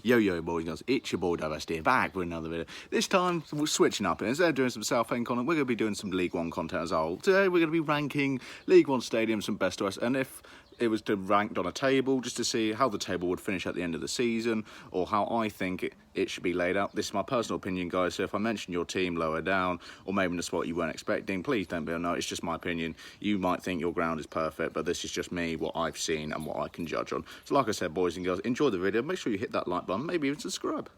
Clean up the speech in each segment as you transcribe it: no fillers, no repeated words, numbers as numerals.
Yo, boys and girls, it's your boy Divesty back with another video. This time, we're switching up, and instead of doing some Southend content, we're going to be doing some League One content as a whole. Today, we're going to be ranking League One stadiums from best to worst, and if it was to ranked on a table, just to see how the table would finish at the end of the season, or how I think it should be laid out. This is my personal opinion, guys, so if I mention your team lower down, or maybe in a spot you weren't expecting, please don't be a no, it's just my opinion. You might think your ground is perfect, but this is just me, what I've seen, and what I can judge on. So like I said, boys and girls, enjoy the video, make sure you hit that like button, maybe even subscribe.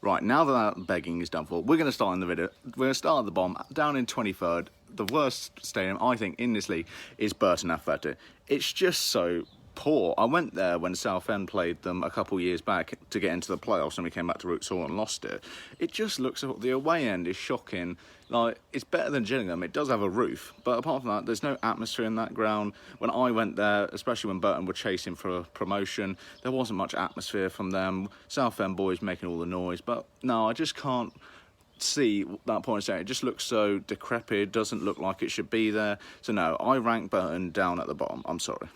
Right, now that begging is done for, we're going to start in the video. We're going to start at the bottom, down in 23rd. The worst stadium, I think, in this league is Burton Athletic. It's just so poor. I went there when Southend played them a couple years back to get into the playoffs, and we came back to Roots Hall and lost it. It just looks, the away end is shocking. Like, it's better than Gillingham. It does have a roof, but apart from that, there's no atmosphere in that ground. When I went there, especially when Burton were chasing for a promotion, there wasn't much atmosphere from them. Southend boys making all the noise, but no, I just can't see that point of saying it just looks so decrepit, doesn't look like it should be there. So no, I rank Burton down at the bottom. I'm sorry.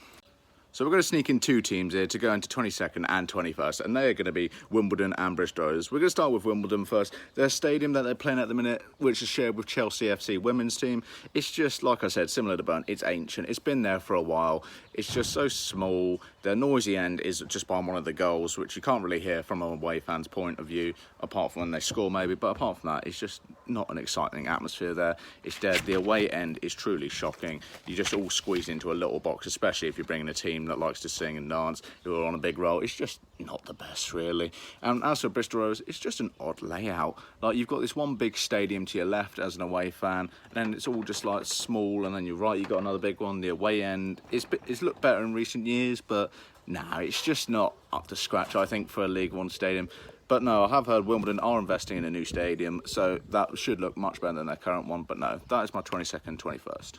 So we're going to sneak in two teams here to go into 22nd and 21st, and they're going to be Wimbledon and Bristol Rovers. We're going to start with Wimbledon first. Their stadium that they're playing at the minute, which is shared with Chelsea FC women's team, it's just, like I said, similar to Burton. It's ancient. It's been there for a while. It's just so small. Their noisy end is just behind one of the goals, which you can't really hear from an away fan's point of view, apart from when they score maybe. But apart from that, it's just not an exciting atmosphere there. It's dead. The away end is truly shocking. You just all squeeze into a little box, especially if you're bringing a team that likes to sing and dance, who are on a big roll. It's just not the best, really. And as for Bristol Rovers, it's just an odd layout. Like, you've got this one big stadium to your left as an away fan, and then it's all just like small, and then you're right, you've got another big one. The away end it's looked better in recent years, but no, it's just not up to scratch, I think, for a League One stadium. But no, I have heard Wimbledon are investing in a new stadium, so that should look much better than their current one. But no, that is my 22nd, 21st.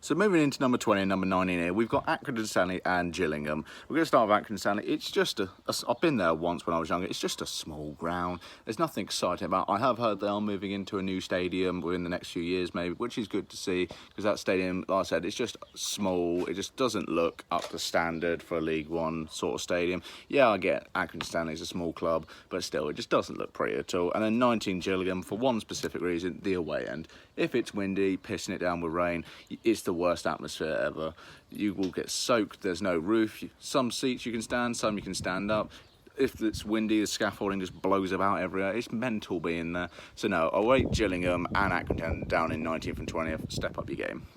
So moving into number 20 and number 19 here, we've got Accrington Stanley and Gillingham. We're going to start with Accrington Stanley. It's just I've been there once when I was younger. It's just a small ground. There's nothing exciting about it. I have heard they are moving into a new stadium within the next few years maybe, which is good to see, because that stadium, like I said, it's just small. It just doesn't look up to standard for a League One sort of stadium. Yeah, I get Accrington Stanley is a small club, but still, it just doesn't look pretty at all. And then 19 Gillingham, for one specific reason, the away end. If it's windy, pissing it down with rain, it's the worst atmosphere ever. You will get soaked. There's no roof. Some seats you can stand, some you can stand up. If it's windy, the scaffolding just blows about everywhere. It's mental being there. So no, I'll rate Gillingham and Accrington down in 19th and 20th. Step up your game.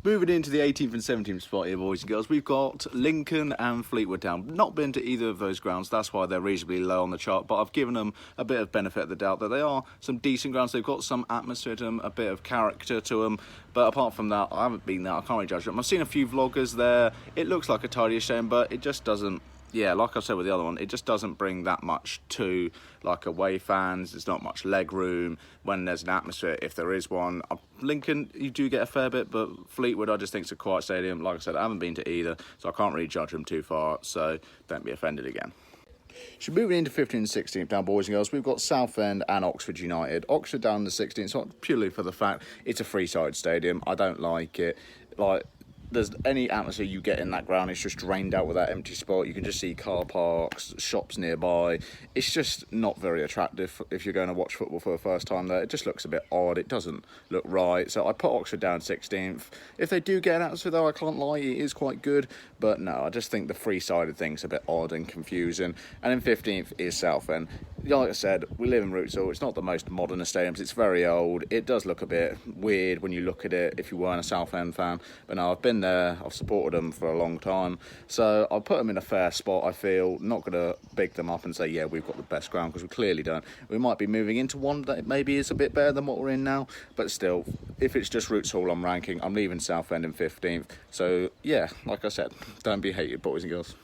Moving into the 18th and 17th spot here, boys and girls, we've got Lincoln and Fleetwood Town. Not been to either of those grounds, that's why they're reasonably low on the chart, but I've given them a bit of benefit of the doubt that they are some decent grounds. They've got some atmosphere to them, a bit of character to them, but apart from that, I haven't been there, I can't really judge them. I've seen a few vloggers there. It looks like a tidy stadium, but it just doesn't. Yeah, like I said with the other one, it just doesn't bring that much to, like, away fans. There's not much leg room when there's an atmosphere, if there is one. Lincoln, you do get a fair bit, but Fleetwood, I just think it's a quiet stadium. Like I said, I haven't been to either, so I can't really judge them too far, so don't be offended again. So moving into 15th and 16th now, boys and girls, we've got Southend and Oxford United. Oxford down in the 16th, so purely for the fact it's a three-sided stadium. I don't like it. Like, there's any atmosphere you get in that ground, it's just drained out with that empty spot. You can just see car parks, shops nearby. It's just not very attractive if you're going to watch football for the first time there. It just looks a bit odd. It doesn't look right. So I put Oxford down 16th. If they do get an atmosphere though, I can't lie, it is quite good. But no, I just think the three-sided thing's a bit odd and confusing. And then 15th is Southend. Like I said, we live in Roots Hall. It's not the most modern of stadiums. It's very old. It does look a bit weird when you look at it if you weren't a Southend fan. But no, I've been there. I've supported them for a long time. So I'll put them in a fair spot, I feel. Not going to big them up and say, yeah, we've got the best ground, because we clearly don't. We might be moving into one that maybe is a bit better than what we're in now. But still, if it's just Roots Hall I'm ranking, I'm leaving Southend in 15th. So yeah, like I said, don't be hated, boys and girls.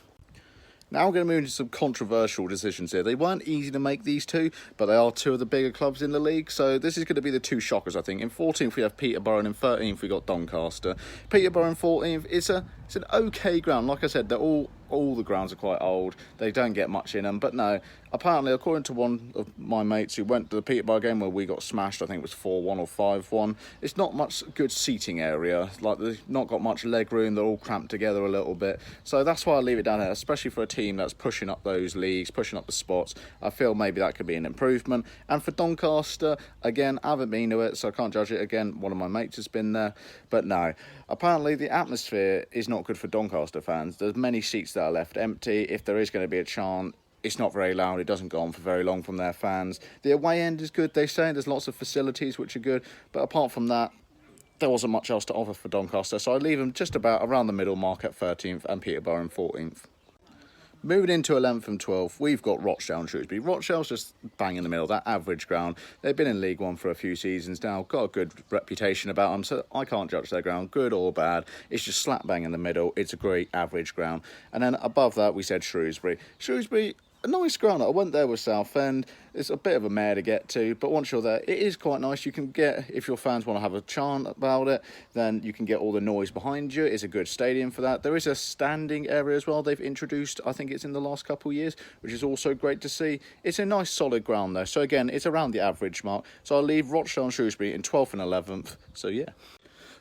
Now we're going to move into some controversial decisions here. They weren't easy to make, these two, but they are two of the bigger clubs in the league. So this is going to be the two shockers, I think. In 14th, we have Peterborough, and in 13th, we got Doncaster. Peterborough in 14th, it's an okay ground. Like I said, they're all all the grounds are quite old. They don't get much in them. But no, apparently, according to one of my mates who went to the Peterborough game where we got smashed, I think it was 4-1 or 5-1, it's not much good seating area. Like, they've not got much leg room. They're all cramped together a little bit. So that's why I leave it down here, especially for a team that's pushing up those leagues, pushing up the spots. I feel maybe that could be an improvement. And for Doncaster, again, I haven't been to it, so I can't judge it. Again, one of my mates has been there. But no, apparently the atmosphere is not good for Doncaster fans. There's many seats that are left empty. If there is going to be a chant, it's not very loud. It doesn't go on for very long from their fans. The away end is good, they say. There's lots of facilities which are good. But apart from that, there wasn't much else to offer for Doncaster. So I leave them just about around the middle mark at 13th and Peterborough in 14th. Moving into 11th and 12th, we've got Rochdale and Shrewsbury. Rochdale's just bang in the middle, that average ground. They've been in League One for a few seasons now, got a good reputation about them, so I can't judge their ground, good or bad. It's just slap bang in the middle. It's a great average ground. And then above that, we said Shrewsbury. Shrewsbury, a nice ground. I went there with Southend. It's a bit of a mare to get to, but once you're there, it is quite nice. You can get, if your fans want to have a chant about it, then you can get all the noise behind you. It's a good stadium for that. There is a standing area as well they've introduced. I think it's in the last couple of years, which is also great to see. It's a nice solid ground though. So again, it's around the average mark. So I'll leave Rochdale and Shrewsbury in 12th and 11th. So yeah.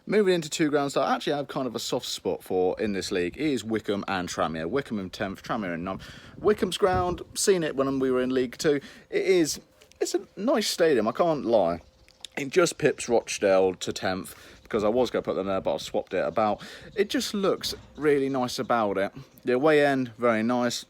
Moving into two grounds that I actually have kind of a soft spot for in this league is Wycombe and Tranmere. Wycombe in 10th, Tranmere in 9th. Wycombe's ground, seen it when we were in League 2. It's a nice stadium, I can't lie. It just pips Rochdale to 10th because I was going to put them there, but I've swapped it about. It just looks really nice about it. The away end, very nice.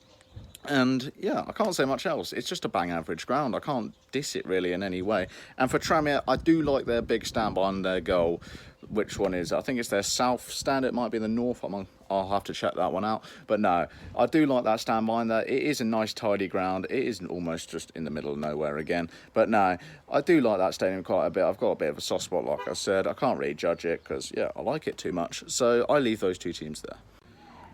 And yeah, I can't say much else. It's just a bang average ground. I can't diss it really in any way. And for Tranmere, I do like their big stand behind their goal. Which one is? I think it's their south stand. It might be the north. I'll have to check that one out. But no, I do like that stand behind there. It is a nice, tidy ground. It isn't almost just in the middle of nowhere again. But no, I do like that stadium quite a bit. I've got a bit of a soft spot, like I said. I can't really judge it because, yeah, I like it too much. So I leave those two teams there.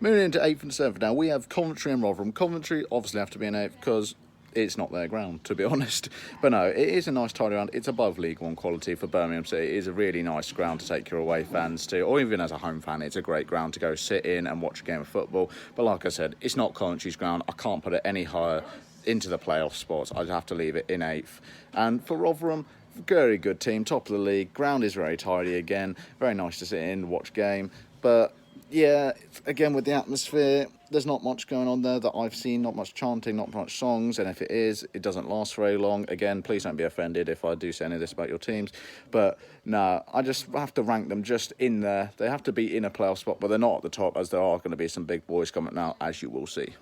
Moving into 8th and 7th now, we have Coventry and Rotherham. Coventry obviously have to be in 8th because it's not their ground, to be honest. But no, it is a nice tidy ground. It's above League One quality for Birmingham City. It is a really nice ground to take your away fans to, or even as a home fan, it's a great ground to go sit in and watch a game of football. But like I said, it's not Coventry's ground. I can't put it any higher into the playoff spots. I'd have to leave it in 8th. And for Rotherham, very good team, top of the league. Ground is very tidy again. Very nice to sit in, watch game. But yeah, again with the atmosphere, there's not much going on there that I've seen, not much chanting, not much songs, and if it is, it doesn't last very long. Again, please don't be offended if I do say any of this about your teams, but no, I just have to rank them just in there. They have to be in a playoff spot, but they're not at the top, as there are going to be some big boys coming out, as you will see.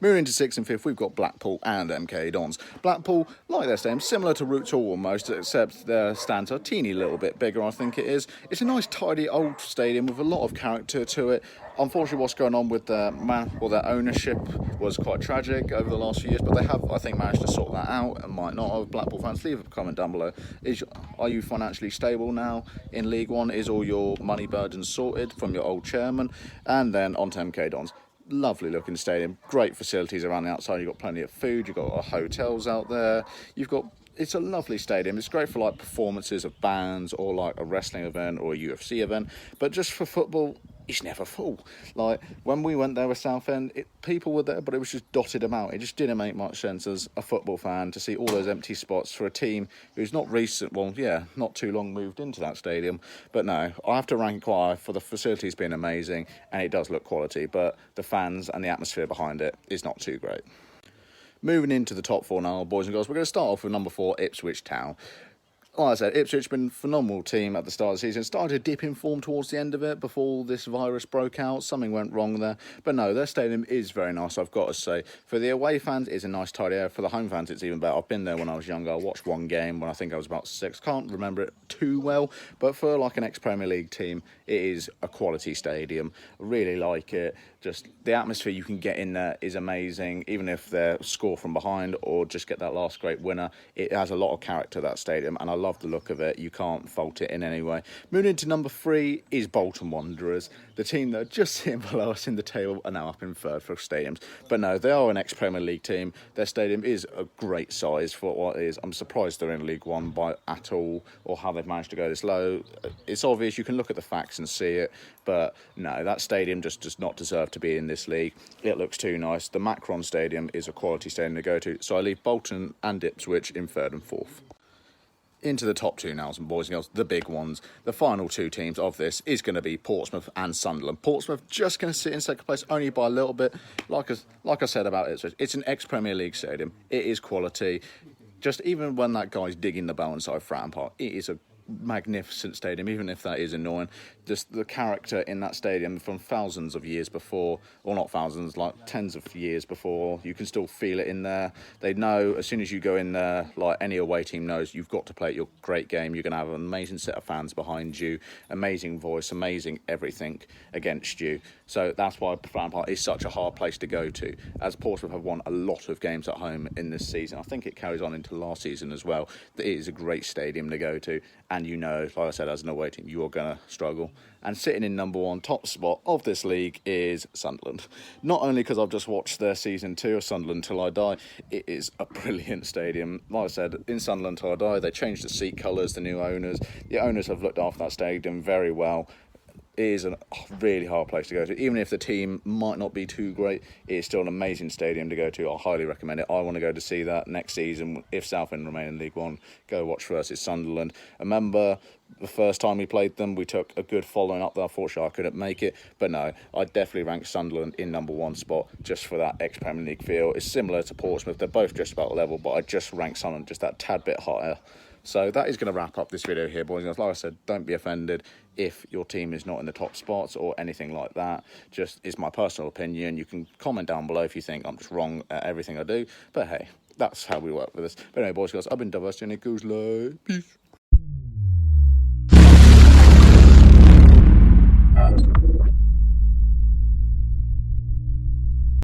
Moving into 6th and 5th, we've got Blackpool and MK Dons. Blackpool, like their stadium, similar to Roots Hall almost, except their stands are a teeny little bit bigger, I think it is. It's a nice, tidy old stadium with a lot of character to it. Unfortunately, what's going on with their ownership was quite tragic over the last few years, but they have, I think, managed to sort that out and might not have. Blackpool fans, leave a comment down below. Are you financially stable now in League One? Is all your money burdens sorted from your old chairman? And then on to MK Dons. Lovely looking stadium, great facilities around the outside. You've got plenty of food, you've got hotels out there, it's a lovely stadium. It's great for like performances of bands or like a wrestling event or a UFC event, but just for football, it's never full. Like when we went there with Southend, people were there, but it was just dotted about. It just didn't make much sense as a football fan to see all those empty spots for a team who's not too long moved into that stadium. But no, I have to rank it quite high for the facilities being amazing, and it does look quality, but the fans and the atmosphere behind it is not too great. Moving into the top 4 now, boys and girls, we're going to start off with number 4, Ipswich Town. Like I said, Ipswich have been a phenomenal team at the start of the season. Started to dip in form towards the end of it before this virus broke out. Something went wrong there. But no, their stadium is very nice, I've got to say. For the away fans, it's a nice, tidy area. For the home fans, it's even better. I've been there when I was younger. I watched one game when I think I was about 6. Can't remember it too well. But for like an ex-Premier League team, it is a quality stadium. I really like it. Just the atmosphere you can get in there is amazing. Even if they score from behind or just get that last great winner, it has a lot of character, that stadium. And I love love the look of it. You can't fault it in any way. Moving into number 3 is Bolton Wanderers, the team that are just sitting below us in the table are now up in third for stadiums. But no, they are an ex-Premier League team. Their stadium is a great size for what it is. I'm surprised they're in League One at all, or how they've managed to go this low. It's obvious, you can look at the facts and see it, but no, that stadium just does not deserve to be in this league. It looks too nice. The Macron Stadium is a quality stadium to go to, so I leave Bolton and Ipswich in third and fourth. Into the top 2 now, boys and girls, the big ones. The final 2 teams of this is going to be Portsmouth and Sunderland. Portsmouth just going to sit in second place only by a little bit. Like I said about it, it's an ex-Premier League stadium. It is quality. Just even when that guy's digging the bell inside Fratton Park, it is a magnificent stadium, even if that is annoying. Just the character in that stadium from thousands of years before, or not thousands, like tens of years before, you can still feel it in there. They know as soon as you go in there, like any away team knows, you've got to play your great game. You're going to have an amazing set of fans behind you, amazing voice, amazing everything against you. So that's why Fratton Park is such a hard place to go to, as Portsmouth have won a lot of games at home in this season. I think it carries on into last season as well. It is a great stadium to go to, and you know, like I said, as an away team, you are going to struggle. And sitting in number 1 top spot of this league is Sunderland. Not only because I've just watched their season 2 of Sunderland Till I Die, it is a brilliant stadium. Like I said, in Sunderland Till I Die, they changed the seat colours, the new owners. The owners have looked after that stadium very well. It is a really hard place to go to. Even if the team might not be too great, it is still an amazing stadium to go to. I highly recommend it. I want to go to see that next season. If Southend remain in League One, go watch versus Sunderland. I remember the first time we played them, we took a good following up there. Unfortunately, I couldn't make it. But no, I'd definitely rank Sunderland in number 1 spot just for that ex-Premier League feel. It's similar to Portsmouth. They're both just about level, but I just rank Sunderland just that tad bit higher. So that is going to wrap up this video here, boys and girls. Like I said, don't be offended if your team is not in the top spots or anything like that. Just, it's my personal opinion. You can comment down below if you think I'm just wrong at everything I do. But hey, that's how we work with this. But anyway, boys and girls, I've been Diversity and it goes like peace.